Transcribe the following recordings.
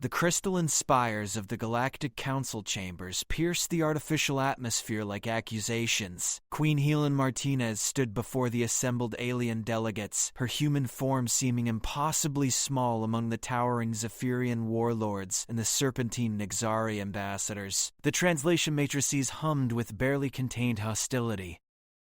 The crystalline spires of the Galactic Council chambers pierced the artificial atmosphere like accusations. Queen Helen Martinez stood before the assembled alien delegates, her human form seeming impossibly small among the towering Zephyrian warlords and the serpentine Nixari ambassadors. The translation matrices hummed with barely contained hostility.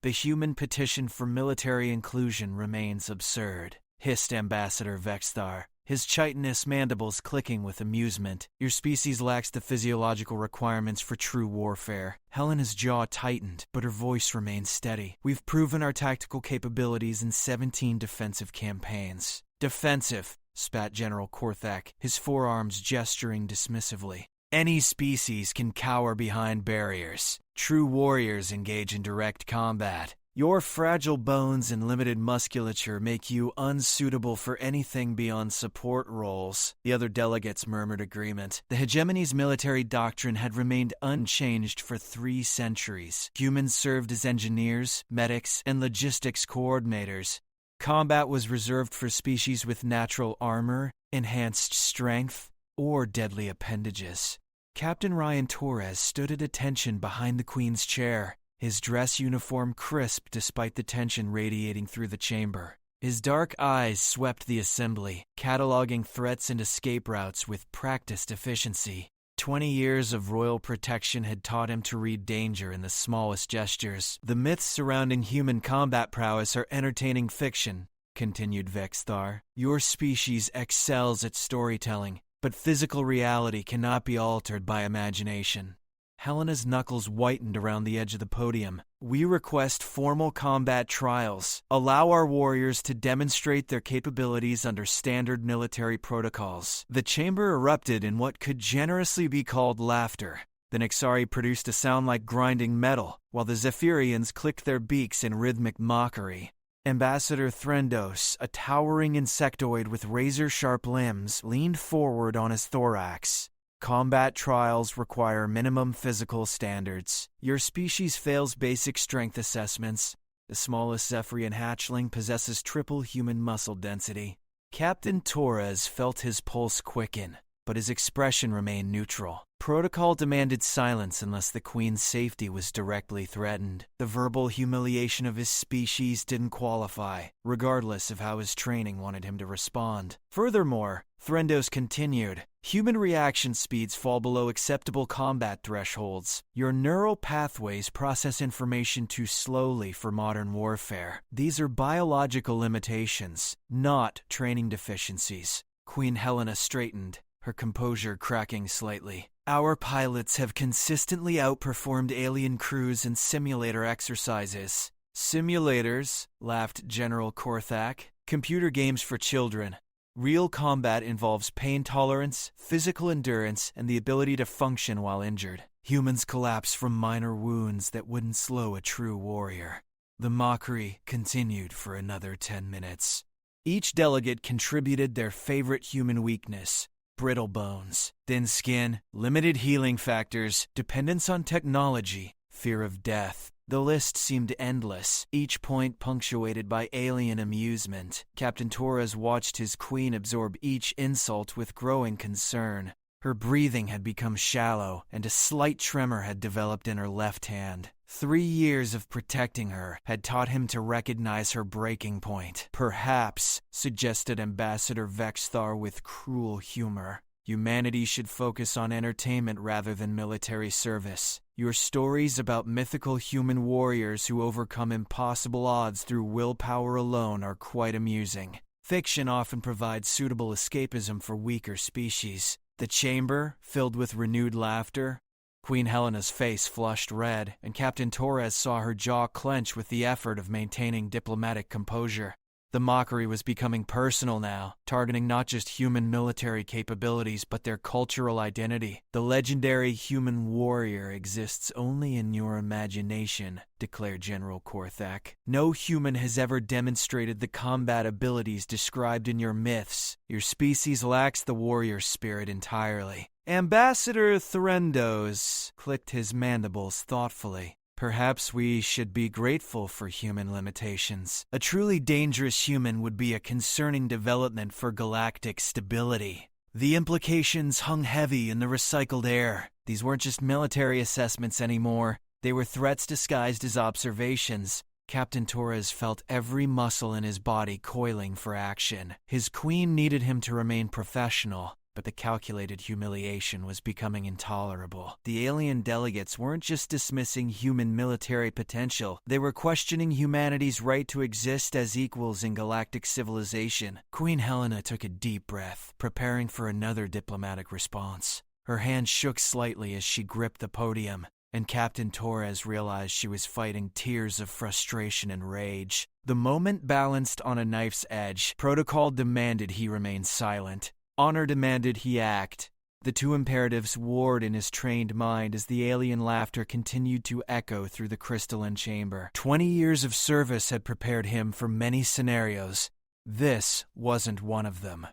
The human petition for military inclusion remains absurd, hissed Ambassador Vexthar, his chitinous mandibles clicking with amusement. Your species lacks the physiological requirements for true warfare. Helena's jaw tightened, but her voice remained steady. We've proven our tactical capabilities in 17 defensive campaigns. Defensive, spat General Korthak, his forearms gesturing dismissively. Any species can cower behind barriers. True warriors engage in direct combat. Your fragile bones and limited musculature make you unsuitable for anything beyond support roles. The other delegates murmured agreement. The hegemony's military doctrine had remained unchanged for 3 centuries. Humans served as engineers, medics, and logistics coordinators. Combat was reserved for species with natural armor, enhanced strength, or deadly appendages. Captain Ryan Torres stood at attention behind the Queen's chair, his dress uniform crisp despite the tension radiating through the chamber. His dark eyes swept the assembly, cataloging threats and escape routes with practiced efficiency. 20 years of royal protection had taught him to read danger in the smallest gestures. The myths surrounding human combat prowess are entertaining fiction, continued Vexthar. Your species excels at storytelling, but physical reality cannot be altered by imagination. Helena's knuckles whitened around the edge of the podium. We request formal combat trials. Allow our warriors to demonstrate their capabilities under standard military protocols. The chamber erupted in what could generously be called laughter. The Nixari produced a sound like grinding metal, while the Zephyrians clicked their beaks in rhythmic mockery. Ambassador Threndos, a towering insectoid with razor-sharp limbs, leaned forward on his thorax. Combat trials require minimum physical standards. Your species fails basic strength assessments. The smallest Zephyrian hatchling possesses triple human muscle density. Captain Torres felt his pulse quicken, but his expression remained neutral. Protocol demanded silence unless the Queen's safety was directly threatened. The verbal humiliation of his species didn't qualify, regardless of how his training wanted him to respond. Furthermore, Threndos continued, human reaction speeds fall below acceptable combat thresholds. Your neural pathways process information too slowly for modern warfare. These are biological limitations, not training deficiencies. Queen Helena straightened, her composure cracking slightly. Our pilots have consistently outperformed alien crews in simulator exercises. Simulators, laughed General Korthak. Computer games for children. Real combat involves pain tolerance, physical endurance, and the ability to function while injured. Humans collapse from minor wounds that wouldn't slow a true warrior. The mockery continued for another 10 minutes. Each delegate contributed their favorite human weakness: brittle bones, thin skin, limited healing factors, dependence on technology, fear of death. The list seemed endless, each point punctuated by alien amusement. Captain Torres watched his queen absorb each insult with growing concern. Her breathing had become shallow, and a slight tremor had developed in her left hand. 3 years of protecting her had taught him to recognize her breaking point. Perhaps, suggested Ambassador Vexthar with cruel humor, humanity should focus on entertainment rather than military service. Your stories about mythical human warriors who overcome impossible odds through willpower alone are quite amusing. Fiction often provides suitable escapism for weaker species. The chamber, filled with renewed laughter. Queen Helena's face flushed red, and Captain Torres saw her jaw clench with the effort of maintaining diplomatic composure. The mockery was becoming personal now, targeting not just human military capabilities but their cultural identity. The legendary human warrior exists only in your imagination, declared General Korthak. No human has ever demonstrated the combat abilities described in your myths. Your species lacks the warrior spirit entirely. Ambassador Threndos clicked his mandibles thoughtfully. Perhaps we should be grateful for human limitations. A truly dangerous human would be a concerning development for galactic stability. The implications hung heavy in the recycled air. These weren't just military assessments anymore. They were threats disguised as observations. Captain Torres felt every muscle in his body coiling for action. His queen needed him to remain professional, but the calculated humiliation was becoming intolerable. The alien delegates weren't just dismissing human military potential, they were questioning humanity's right to exist as equals in galactic civilization. Queen Helena took a deep breath, preparing for another diplomatic response. Her hand shook slightly as she gripped the podium, and Captain Torres realized she was fighting tears of frustration and rage. The moment balanced on a knife's edge. Protocol demanded he remain silent. Honor demanded he act. The two imperatives warred in his trained mind as the alien laughter continued to echo through the crystalline chamber. 20 years of service had prepared him for many scenarios. This wasn't one of them.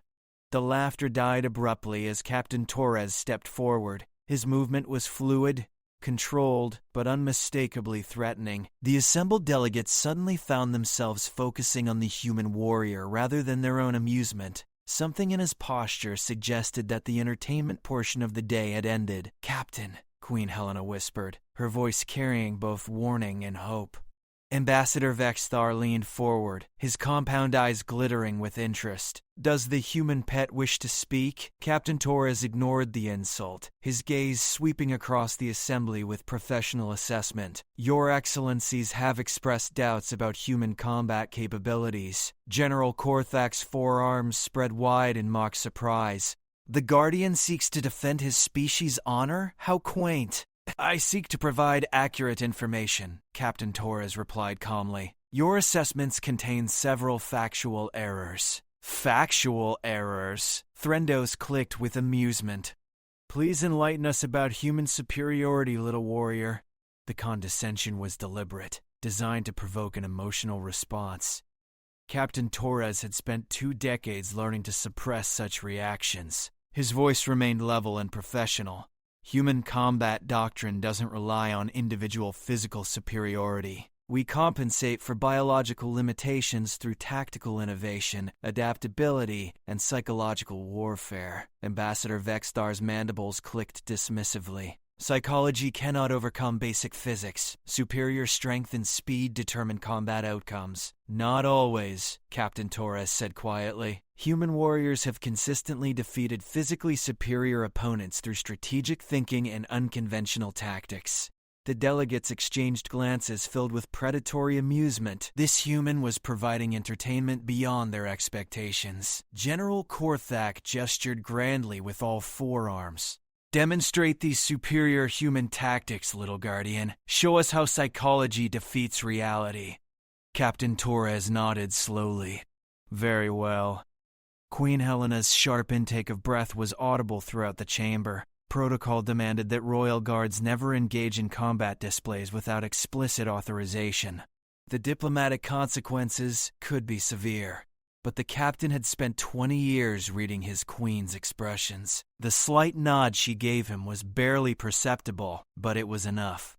The laughter died abruptly as Captain Torres stepped forward. His movement was fluid, controlled, but unmistakably threatening. The assembled delegates suddenly found themselves focusing on the human warrior rather than their own amusement. Something in his posture suggested that the entertainment portion of the day had ended. "Captain," Queen Helena whispered, her voice carrying both warning and hope. Ambassador Vexthar leaned forward, his compound eyes glittering with interest. "Does the human pet wish to speak?" Captain Torres ignored the insult, his gaze sweeping across the assembly with professional assessment. "Your Excellencies have expressed doubts about human combat capabilities." General Korthak's forearms spread wide in mock surprise. "The Guardian seeks to defend his species' honor? How quaint." "I seek to provide accurate information," Captain Torres replied calmly. "Your assessments contain several factual errors." "Factual errors?" Threndos clicked with amusement. "Please enlighten us about human superiority, little warrior." The condescension was deliberate, designed to provoke an emotional response. Captain Torres had spent 2 decades learning to suppress such reactions. His voice remained level and professional. Human combat doctrine doesn't rely on individual physical superiority. We compensate for biological limitations through tactical innovation, adaptability, and psychological warfare. Ambassador Vexthar's mandibles clicked dismissively. "Psychology cannot overcome basic physics. Superior strength and speed determine combat outcomes." "Not always," Captain Torres said quietly. "Human warriors have consistently defeated physically superior opponents through strategic thinking and unconventional tactics." The delegates exchanged glances filled with predatory amusement. This human was providing entertainment beyond their expectations. General Korthak gestured grandly with all 4 arms. "Demonstrate these superior human tactics, little guardian. Show us how psychology defeats reality." Captain Torres nodded slowly. "Very well." Queen Helena's sharp intake of breath was audible throughout the chamber. Protocol demanded that royal guards never engage in combat displays without explicit authorization. The diplomatic consequences could be severe. But the captain had spent 20 years reading his queen's expressions. The slight nod she gave him was barely perceptible, but it was enough.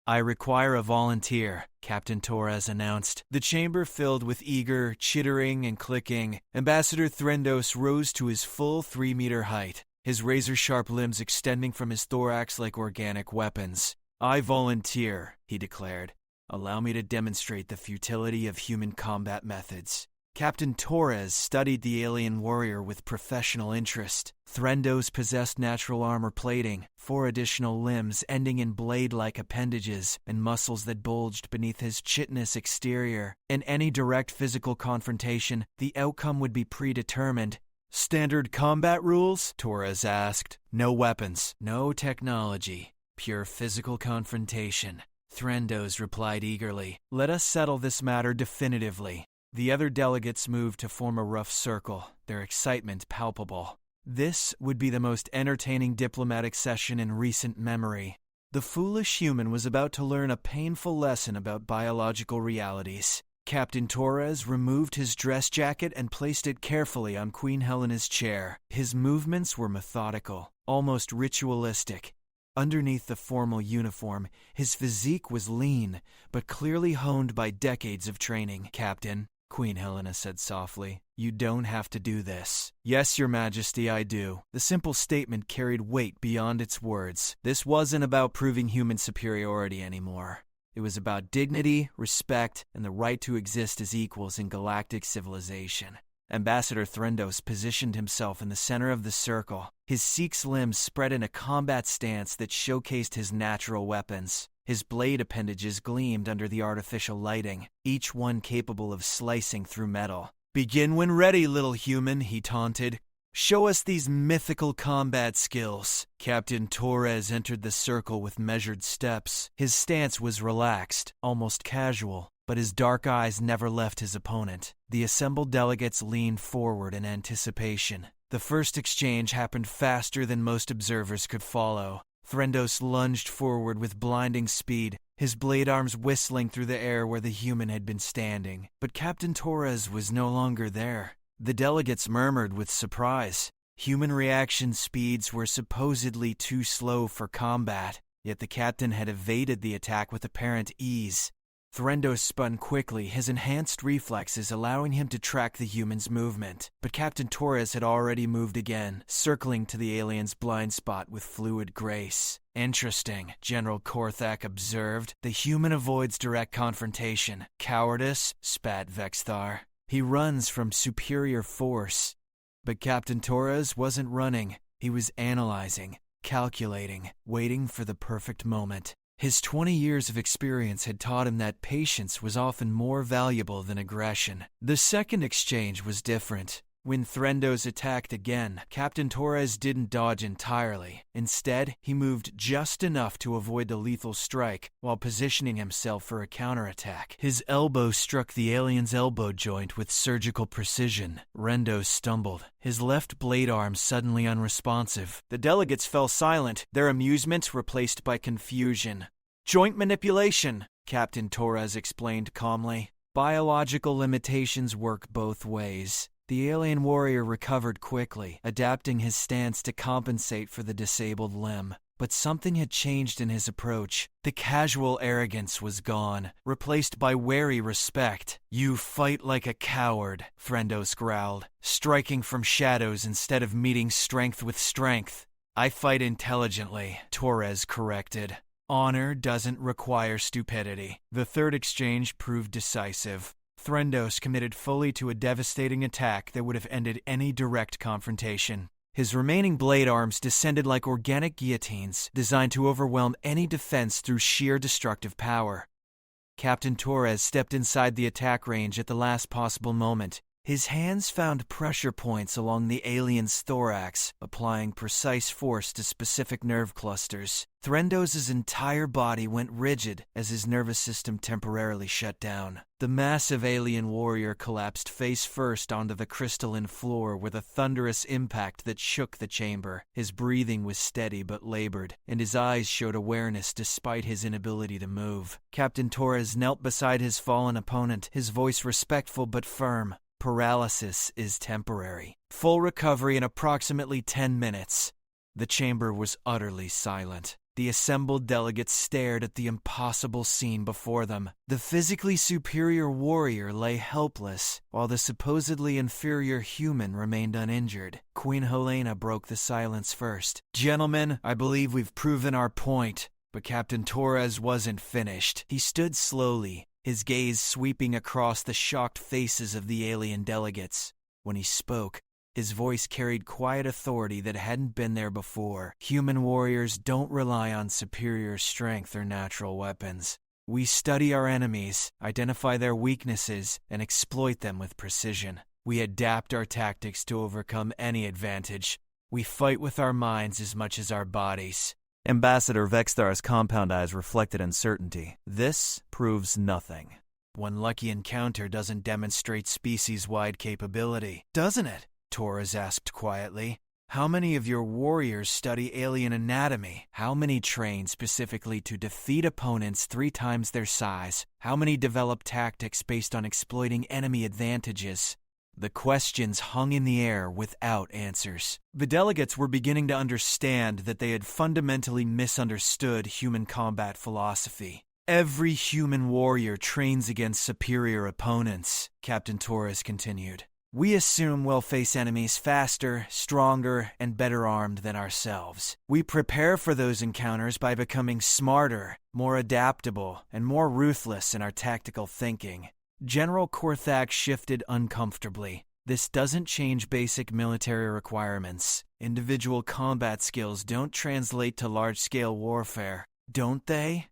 "I require a volunteer," Captain Torres announced. The chamber filled with eager, chittering, and clicking. Ambassador Threndos rose to his full 3-meter height, his razor-sharp limbs extending from his thorax like organic weapons. "I volunteer," he declared. "Allow me to demonstrate the futility of human combat methods." Captain Torres studied the alien warrior with professional interest. Threndos possessed natural armor plating, 4 additional limbs ending in blade-like appendages, and muscles that bulged beneath his chitinous exterior. In any direct physical confrontation, the outcome would be predetermined. "Standard combat rules?" Torres asked. "No weapons, no technology, pure physical confrontation." Threndos replied eagerly. "Let us settle this matter definitively." The other delegates moved to form a rough circle, their excitement palpable. This would be the most entertaining diplomatic session in recent memory. The foolish human was about to learn a painful lesson about biological realities. Captain Torres removed his dress jacket and placed it carefully on Queen Helena's chair. His movements were methodical, almost ritualistic. Underneath the formal uniform, his physique was lean, but clearly honed by decades of training. "Captain," Queen Helena said softly. "You don't have to do this." "Yes, Your Majesty, I do." The simple statement carried weight beyond its words. This wasn't about proving human superiority anymore. It was about dignity, respect, and the right to exist as equals in galactic civilization. Ambassador Threndos positioned himself in the center of the circle, his 6 limbs spread in a combat stance that showcased his natural weapons. His blade appendages gleamed under the artificial lighting, each one capable of slicing through metal. "Begin when ready, little human," he taunted. "Show us these mythical combat skills." Captain Torres entered the circle with measured steps. His stance was relaxed, almost casual, but his dark eyes never left his opponent. The assembled delegates leaned forward in anticipation. The first exchange happened faster than most observers could follow. Threndos lunged forward with blinding speed, his blade arms whistling through the air where the human had been standing. But Captain Torres was no longer there. The delegates murmured with surprise. Human reaction speeds were supposedly too slow for combat, yet the captain had evaded the attack with apparent ease. Threndos spun quickly, his enhanced reflexes allowing him to track the human's movement. But Captain Torres had already moved again, circling to the alien's blind spot with fluid grace. "Interesting," General Korthak observed. "The human avoids direct confrontation. Cowardice," spat Vexthar. "He runs from superior force." But Captain Torres wasn't running. He was analyzing, calculating, waiting for the perfect moment. His 20 years of experience had taught him that patience was often more valuable than aggression. The second exchange was different. When Threndos attacked again, Captain Torres didn't dodge entirely. Instead, he moved just enough to avoid the lethal strike while positioning himself for a counterattack. His elbow struck the alien's elbow joint with surgical precision. Threndos stumbled, his left blade arm suddenly unresponsive. The delegates fell silent, their amusement replaced by confusion. "Joint manipulation," Captain Torres explained calmly. "Biological limitations work both ways." The alien warrior recovered quickly, adapting his stance to compensate for the disabled limb. But something had changed in his approach. The casual arrogance was gone, replaced by wary respect. "You fight like a coward," Threndos growled, "striking from shadows instead of meeting strength with strength." "I fight intelligently," Torres corrected. "Honor doesn't require stupidity." The third exchange proved decisive. Threndos committed fully to a devastating attack that would have ended any direct confrontation. His remaining blade arms descended like organic guillotines, designed to overwhelm any defense through sheer destructive power. Captain Torres stepped inside the attack range at the last possible moment. His hands found pressure points along the alien's thorax, applying precise force to specific nerve clusters. Threndos' entire body went rigid as his nervous system temporarily shut down. The massive alien warrior collapsed face first onto the crystalline floor with a thunderous impact that shook the chamber. His breathing was steady but labored, and his eyes showed awareness despite his inability to move. Captain Torres knelt beside his fallen opponent, his voice respectful but firm. "Paralysis is temporary. Full recovery in approximately 10 minutes. The chamber was utterly silent. The assembled delegates stared at the impossible scene before them. The physically superior warrior lay helpless, while the supposedly inferior human remained uninjured. Queen Helena broke the silence first. "Gentlemen, I believe we've proven our point." But Captain Torres wasn't finished. He stood slowly, his gaze sweeping across the shocked faces of the alien delegates. When he spoke, his voice carried quiet authority that hadn't been there before. "Human warriors don't rely on superior strength or natural weapons. We study our enemies, identify their weaknesses, and exploit them with precision. We adapt our tactics to overcome any advantage. We fight with our minds as much as our bodies." Ambassador Vexthar's compound eyes reflected uncertainty. "This proves nothing. One lucky encounter doesn't demonstrate species-wide capability, doesn't it?" Torres asked quietly. "How many of your warriors study alien anatomy? How many train specifically to defeat opponents 3 times their size? How many develop tactics based on exploiting enemy advantages?" The questions hung in the air without answers. The delegates were beginning to understand that they had fundamentally misunderstood human combat philosophy. Every human warrior trains against superior opponents, Captain Torres continued. We assume we'll face enemies faster, stronger, and better armed than ourselves. We prepare for those encounters by becoming smarter, more adaptable, and more ruthless in our tactical thinking. General Korthak shifted uncomfortably. This doesn't change basic military requirements. Individual combat skills don't translate to large-scale warfare, don't they?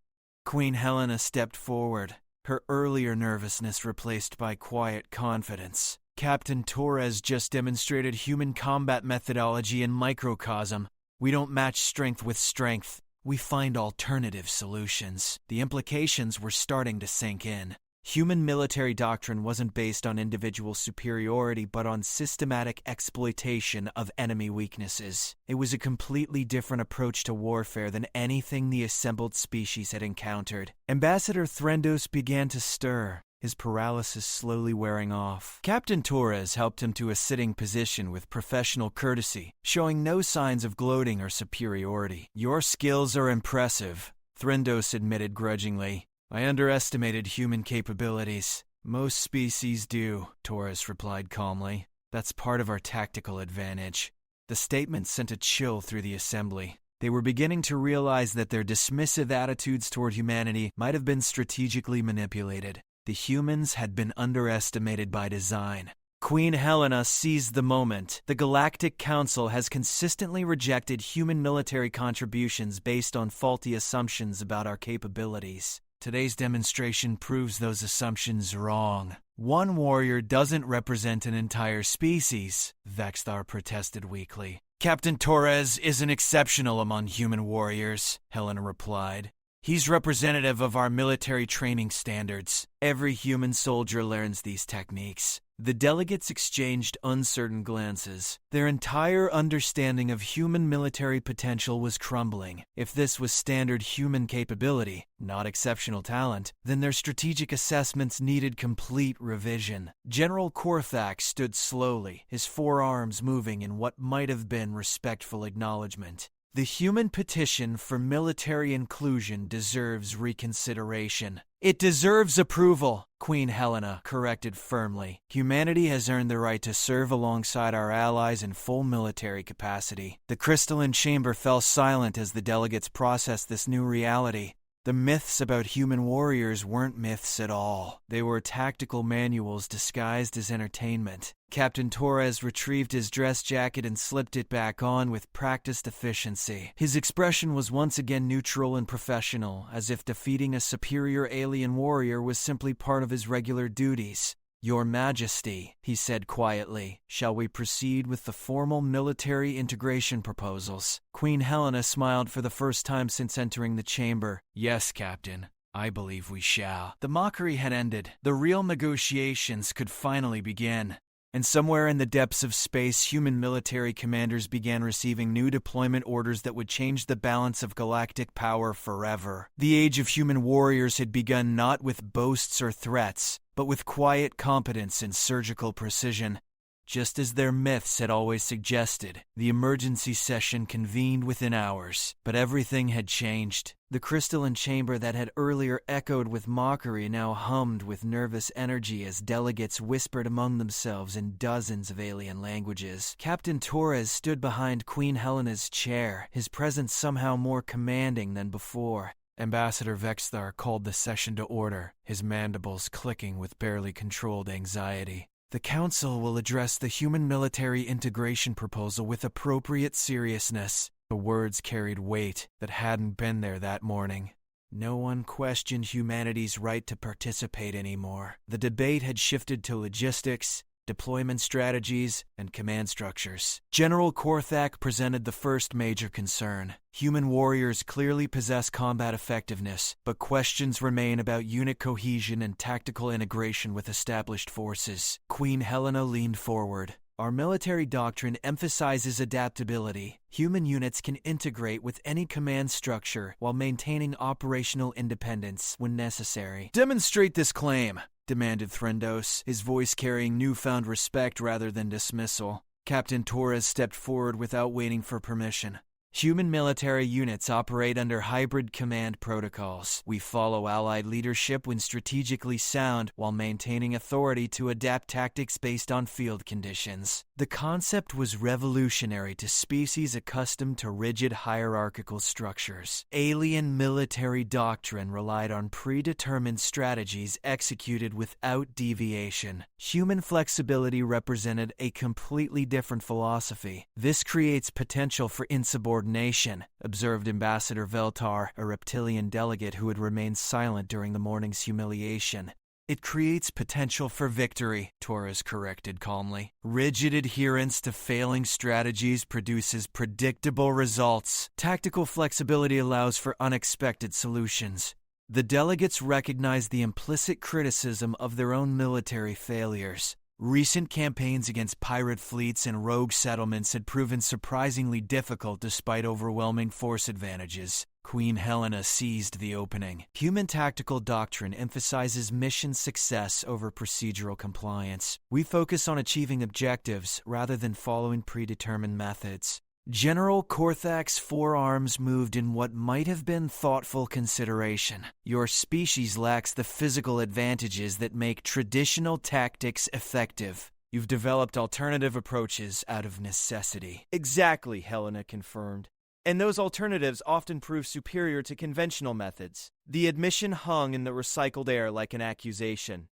Queen Helena stepped forward, her earlier nervousness replaced by quiet confidence. Captain Torres just demonstrated human combat methodology in microcosm. We don't match strength with strength. We find alternative solutions. The implications were starting to sink in. Human military doctrine wasn't based on individual superiority but on systematic exploitation of enemy weaknesses. It was a completely different approach to warfare than anything the assembled species had encountered. Ambassador Threndos began to stir, his paralysis slowly wearing off. Captain Torres helped him to a sitting position with professional courtesy, showing no signs of gloating or superiority. Your skills are impressive, Threndos admitted grudgingly. I underestimated human capabilities. Most species do, Torres replied calmly. That's part of our tactical advantage. The statement sent a chill through the assembly. They were beginning to realize that their dismissive attitudes toward humanity might have been strategically manipulated. The humans had been underestimated by design. Queen Helena seized the moment. The Galactic Council has consistently rejected human military contributions based on faulty assumptions about our capabilities. Today's demonstration proves those assumptions wrong. One warrior doesn't represent an entire species, Vexthar protested weakly. Captain Torres isn't exceptional among human warriors, Helena replied. He's representative of our military training standards. Every human soldier learns these techniques. The delegates exchanged uncertain glances. Their entire understanding of human military potential was crumbling. If this was standard human capability, not exceptional talent, then their strategic assessments needed complete revision. General Korthak stood slowly, his forearms moving in what might have been respectful acknowledgement. The human petition for military inclusion deserves reconsideration. It deserves approval, Queen Helena corrected firmly. Humanity has earned the right to serve alongside our allies in full military capacity. The crystalline chamber fell silent as the delegates processed this new reality. The myths about human warriors weren't myths at all. They were tactical manuals disguised as entertainment. Captain Torres retrieved his dress jacket and slipped it back on with practiced efficiency. His expression was once again neutral and professional, as if defeating a superior alien warrior was simply part of his regular duties. Your Majesty, he said quietly, shall we proceed with the formal military integration proposals? Queen Helena smiled for the first time since entering the chamber. Yes, Captain. I believe we shall. The mockery had ended. The real negotiations could finally begin. And somewhere in the depths of space, human military commanders began receiving new deployment orders that would change the balance of galactic power forever. The age of human warriors had begun not with boasts or threats, but with quiet competence and surgical precision. Just as their myths had always suggested, the emergency session convened within hours, but everything had changed. The crystalline chamber that had earlier echoed with mockery now hummed with nervous energy as delegates whispered among themselves in dozens of alien languages. Captain Torres stood behind Queen Helena's chair, his presence somehow more commanding than before. Ambassador Vexthar called the session to order, his mandibles clicking with barely controlled anxiety. The Council will address the human military integration proposal with appropriate seriousness. The words carried weight that hadn't been there that morning. No one questioned humanity's right to participate anymore. The debate had shifted to logistics, deployment strategies, and command structures. General Korthak presented the first major concern. Human warriors clearly possess combat effectiveness, but questions remain about unit cohesion and tactical integration with established forces. Queen Helena leaned forward. Our military doctrine emphasizes adaptability. Human units can integrate with any command structure while maintaining operational independence when necessary. Demonstrate this claim, demanded Threndos, his voice carrying newfound respect rather than dismissal. Captain Torres stepped forward without waiting for permission. Human military units operate under hybrid command protocols. We follow Allied leadership when strategically sound while maintaining authority to adapt tactics based on field conditions. The concept was revolutionary to species accustomed to rigid hierarchical structures. Alien military doctrine relied on predetermined strategies executed without deviation. Human flexibility represented a completely different philosophy. This creates potential for insubordination, observed Ambassador Veltar, a reptilian delegate who had remained silent during the morning's humiliation. It creates potential for victory, Torres corrected calmly. Rigid adherence to failing strategies produces predictable results. Tactical flexibility allows for unexpected solutions. The delegates recognized the implicit criticism of their own military failures. Recent campaigns against pirate fleets and rogue settlements had proven surprisingly difficult despite overwhelming force advantages. Queen Helena seized the opening. Human tactical doctrine emphasizes mission success over procedural compliance. We focus on achieving objectives rather than following predetermined methods. General Korthak's forearms moved in what might have been thoughtful consideration. Your species lacks the physical advantages that make traditional tactics effective. You've developed alternative approaches out of necessity. Exactly, Helena confirmed. And those alternatives often prove superior to conventional methods. The admission hung in the recycled air like an accusation.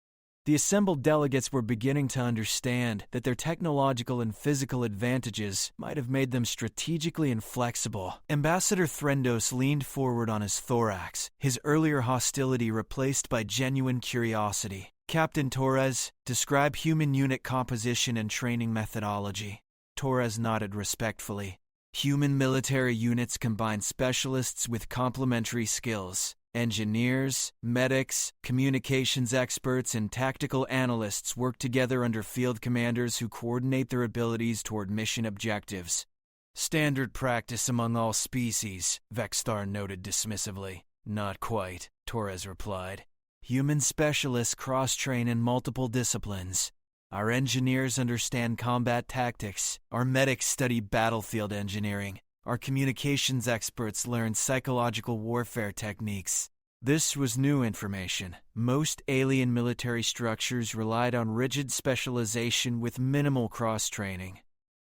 The assembled delegates were beginning to understand that their technological and physical advantages might have made them strategically inflexible. Ambassador Threndos leaned forward on his thorax, his earlier hostility replaced by genuine curiosity. Captain Torres, describe human unit composition and training methodology. Torres nodded respectfully. Human military units combine specialists with complementary skills. Engineers, medics, communications experts, and tactical analysts work together under field commanders who coordinate their abilities toward mission objectives. Standard practice among all species, Vexthar noted dismissively. Not quite, Torres replied. Human specialists cross-train in multiple disciplines. Our engineers understand combat tactics. Our medics study battlefield engineering. Our communications experts learn psychological warfare techniques. This was new information. Most alien military structures relied on rigid specialization with minimal cross-training.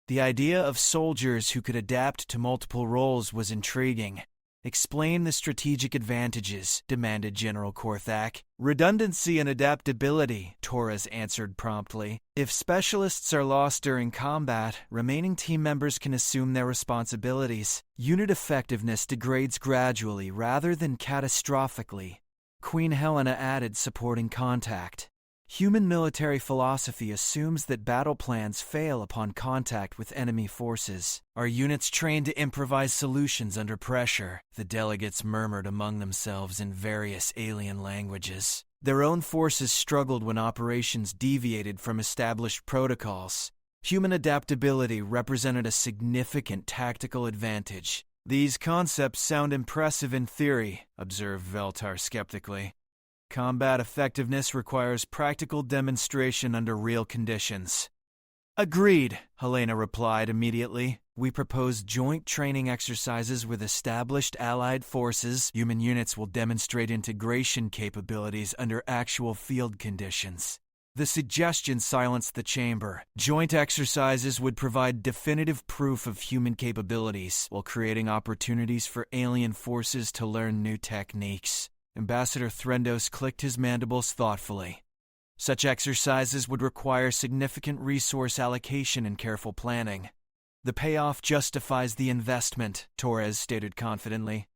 The idea of soldiers who could adapt to multiple roles was intriguing. Explain the strategic advantages, demanded General Korthak. Redundancy and adaptability, Torres answered promptly. If specialists are lost during combat, remaining team members can assume their responsibilities. Unit effectiveness degrades gradually rather than catastrophically. Queen Helena added, supporting contact. Human military philosophy assumes that battle plans fail upon contact with enemy forces. Our units trained to improvise solutions under pressure, the delegates murmured among themselves in various alien languages. Their own forces struggled when operations deviated from established protocols. Human adaptability represented a significant tactical advantage. These concepts sound impressive in theory, observed Veltar skeptically. Combat effectiveness requires practical demonstration under real conditions. Agreed, Helena replied immediately. We propose joint training exercises with established allied forces. Human units will demonstrate integration capabilities under actual field conditions. The suggestion silenced the chamber. Joint exercises would provide definitive proof of human capabilities while creating opportunities for alien forces to learn new techniques. Ambassador Threndos clicked his mandibles thoughtfully. Such exercises would require significant resource allocation and careful planning. The payoff justifies the investment, Torres stated confidently.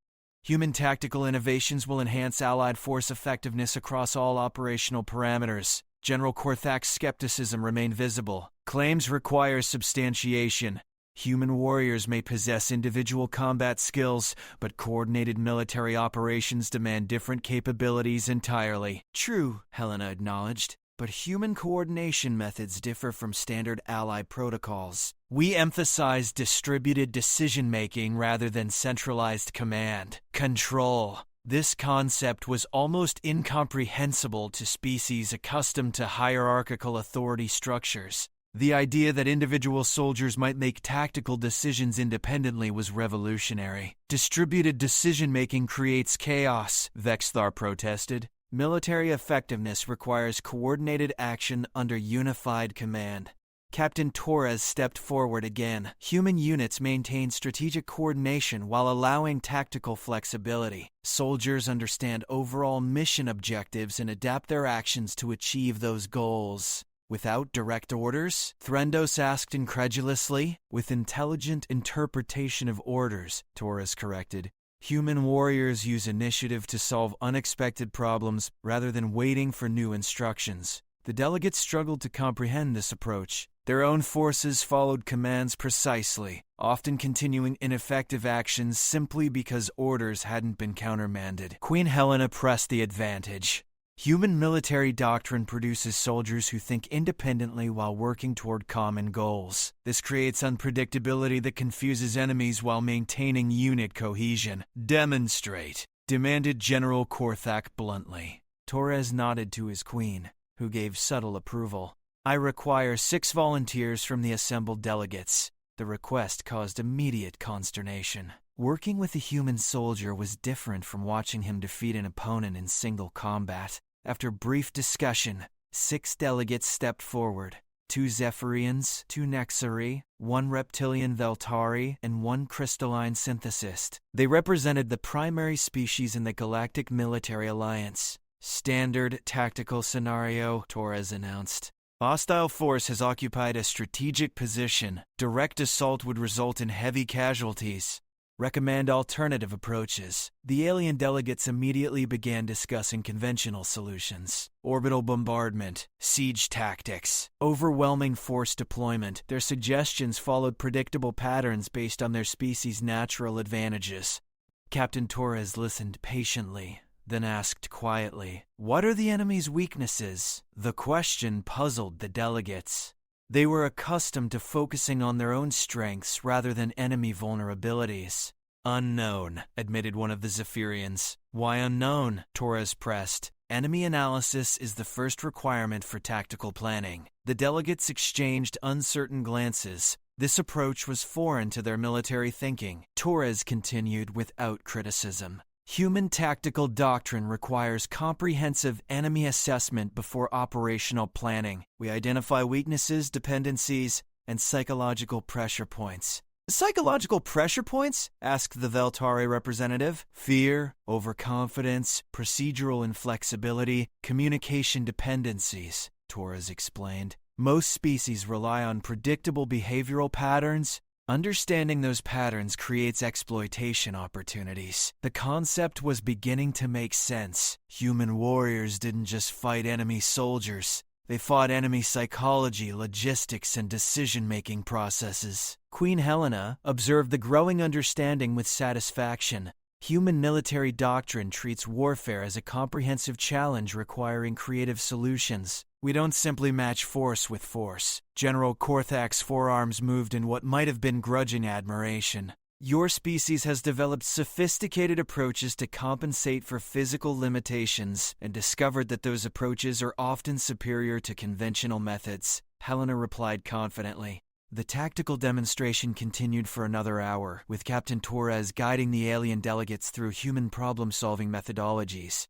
Human tactical innovations will enhance Allied force effectiveness across all operational parameters. General Korthak's skepticism remained visible. Claims require substantiation. Human warriors may possess individual combat skills, but coordinated military operations demand different capabilities entirely. True, Helena acknowledged, but human coordination methods differ from standard Allied protocols. We emphasize distributed decision-making rather than centralized command. Control. This concept was almost incomprehensible to species accustomed to hierarchical authority structures. The idea that individual soldiers might make tactical decisions independently was revolutionary. Distributed decision-making creates chaos, Vexthar protested. Military effectiveness requires coordinated action under unified command. Captain Torres stepped forward again. Human units maintain strategic coordination while allowing tactical flexibility. Soldiers understand overall mission objectives and adapt their actions to achieve those goals. Without direct orders? Threndos asked incredulously. With intelligent interpretation of orders, Torres corrected. Human warriors use initiative to solve unexpected problems rather than waiting for new instructions. The delegates struggled to comprehend this approach. Their own forces followed commands precisely, often continuing ineffective actions simply because orders hadn't been countermanded. Queen Helena pressed the advantage. Human military doctrine produces soldiers who think independently while working toward common goals. This creates unpredictability that confuses enemies while maintaining unit cohesion. Demonstrate, demanded General Korthak bluntly. Torres nodded to his queen, who gave subtle approval. I require 6 volunteers from the assembled delegates. The request caused immediate consternation. Working with a human soldier was different from watching him defeat an opponent in single combat. After brief discussion, 6 delegates stepped forward. 2 Zephyrians, 2 Nexari, 1 reptilian Veltari, and 1 crystalline synthesist. They represented the primary species in the Galactic Military Alliance. Standard tactical scenario, Torres announced. Hostile force has occupied a strategic position. Direct assault would result in heavy casualties. Recommend alternative approaches. The alien delegates immediately began discussing conventional solutions. Orbital bombardment, siege tactics, overwhelming force deployment. Their suggestions followed predictable patterns based on their species' natural advantages. Captain Torres listened patiently, then asked quietly, "What are the enemy's weaknesses?" The question puzzled the delegates. They were accustomed to focusing on their own strengths rather than enemy vulnerabilities. Unknown, admitted one of the Zephyrians. Why unknown? Torres pressed. Enemy analysis is the first requirement for tactical planning. The delegates exchanged uncertain glances. This approach was foreign to their military thinking. Torres continued without criticism. Human tactical doctrine requires comprehensive enemy assessment before operational planning. We identify weaknesses, dependencies, and psychological pressure points. Psychological pressure points? Asked the Veltari representative. Fear, overconfidence, procedural inflexibility, communication dependencies, Torres explained. Most species rely on predictable behavioral patterns. Understanding those patterns creates exploitation opportunities. The concept was beginning to make sense. Human warriors didn't just fight enemy soldiers. They fought enemy psychology, logistics, and decision-making processes. Queen Helena observed the growing understanding with satisfaction. Human military doctrine treats warfare as a comprehensive challenge requiring creative solutions. We don't simply match force with force. General Korthak's forearms moved in what might have been grudging admiration. Your species has developed sophisticated approaches to compensate for physical limitations and discovered that those approaches are often superior to conventional methods, Helena replied confidently. The tactical demonstration continued for another hour, with Captain Torres guiding the alien delegates through human problem-solving methodologies.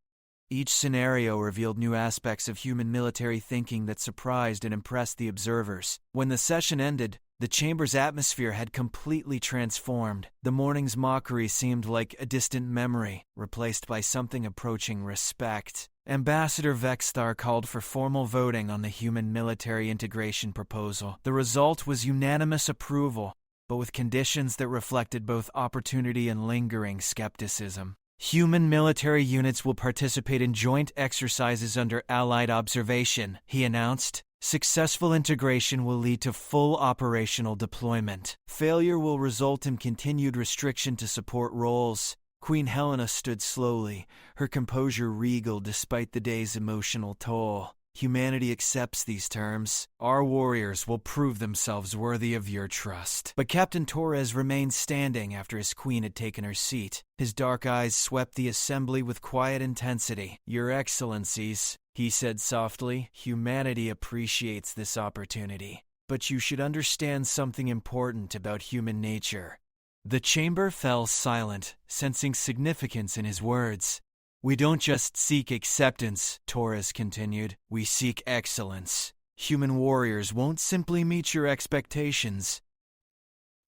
Each scenario revealed new aspects of human military thinking that surprised and impressed the observers. When the session ended, the chamber's atmosphere had completely transformed. The morning's mockery seemed like a distant memory, replaced by something approaching respect. Ambassador Vexthar called for formal voting on the human military integration proposal. The result was unanimous approval, but with conditions that reflected both opportunity and lingering skepticism. Human military units will participate in joint exercises under Allied observation, he announced. Successful integration will lead to full operational deployment. Failure will result in continued restriction to support roles. Queen Helena stood slowly, her composure regal despite the day's emotional toll. Humanity accepts these terms. Our warriors will prove themselves worthy of your trust. But Captain Torres remained standing after his queen had taken her seat. His dark eyes swept the assembly with quiet intensity. Your Excellencies, he said softly, humanity appreciates this opportunity. but you should understand something important about human nature." The chamber fell silent, sensing significance in his words. "We don't just seek acceptance," Torres continued. "We seek excellence. Human warriors won't simply meet your expectations.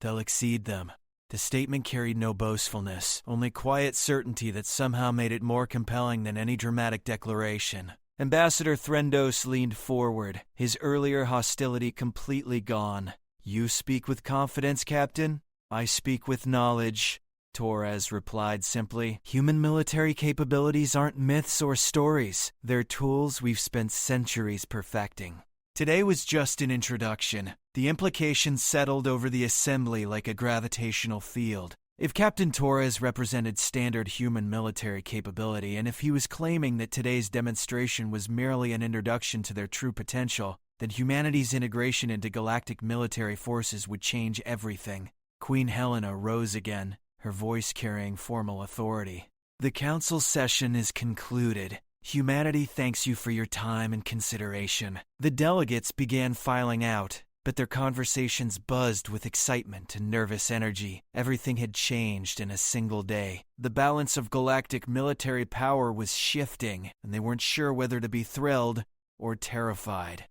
They'll exceed them." The statement carried no boastfulness, only quiet certainty that somehow made it more compelling than any dramatic declaration. Ambassador Threndos leaned forward, his earlier hostility completely gone. "You speak with confidence, Captain. I speak with knowledge," Torres replied simply. "Human military capabilities aren't myths or stories. They're tools we've spent centuries perfecting. Today was just an introduction. The implications settled over the assembly like a gravitational field. If Captain Torres represented standard human military capability, and if he was claiming that today's demonstration was merely an introduction to their true potential, then humanity's integration into galactic military forces would change everything." Queen Helena rose again, her voice carrying formal authority. "The council session is concluded. Humanity thanks you for your time and consideration." The delegates began filing out, but their conversations buzzed with excitement and nervous energy. Everything had changed in a single day. The balance of galactic military power was shifting, and they weren't sure whether to be thrilled or terrified.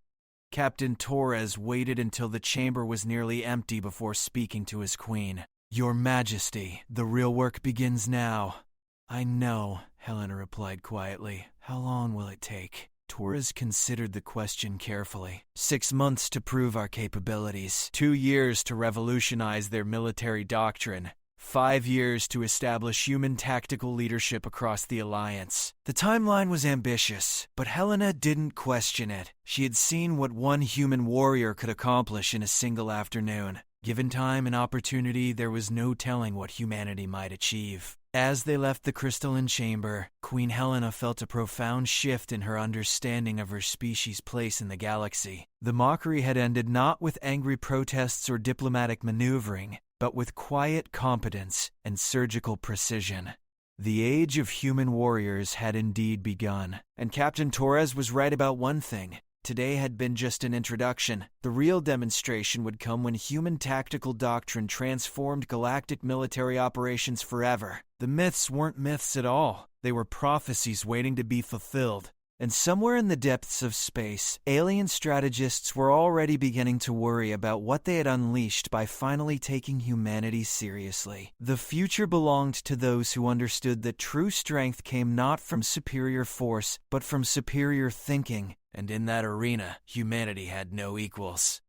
Captain Torres waited until the chamber was nearly empty before speaking to his queen. "Your Majesty, the real work begins now." "I know," Helena replied quietly. "How long will it take?" Torres considered the question carefully. 6 months to prove our capabilities, 2 years to revolutionize their military doctrine, 5 years to establish human tactical leadership across the Alliance. The timeline was ambitious, but Helena didn't question it. She had seen what one human warrior could accomplish in a single afternoon. Given time and opportunity, there was no telling what humanity might achieve. As they left the crystalline chamber, Queen Helena felt a profound shift in her understanding of her species' place in the galaxy. The Mockery had ended not with angry protests or diplomatic maneuvering, but with quiet competence and surgical precision. The age of human warriors had indeed begun, and Captain Torres was right about one thing. Today had been just an introduction. The real demonstration would come when human tactical doctrine transformed galactic military operations forever. The myths weren't myths at all. They were prophecies waiting to be fulfilled. And somewhere in the depths of space, alien strategists were already beginning to worry about what they had unleashed by finally taking humanity seriously. The future belonged to those who understood that true strength came not from superior force, but from superior thinking. And in that arena, humanity had no equals.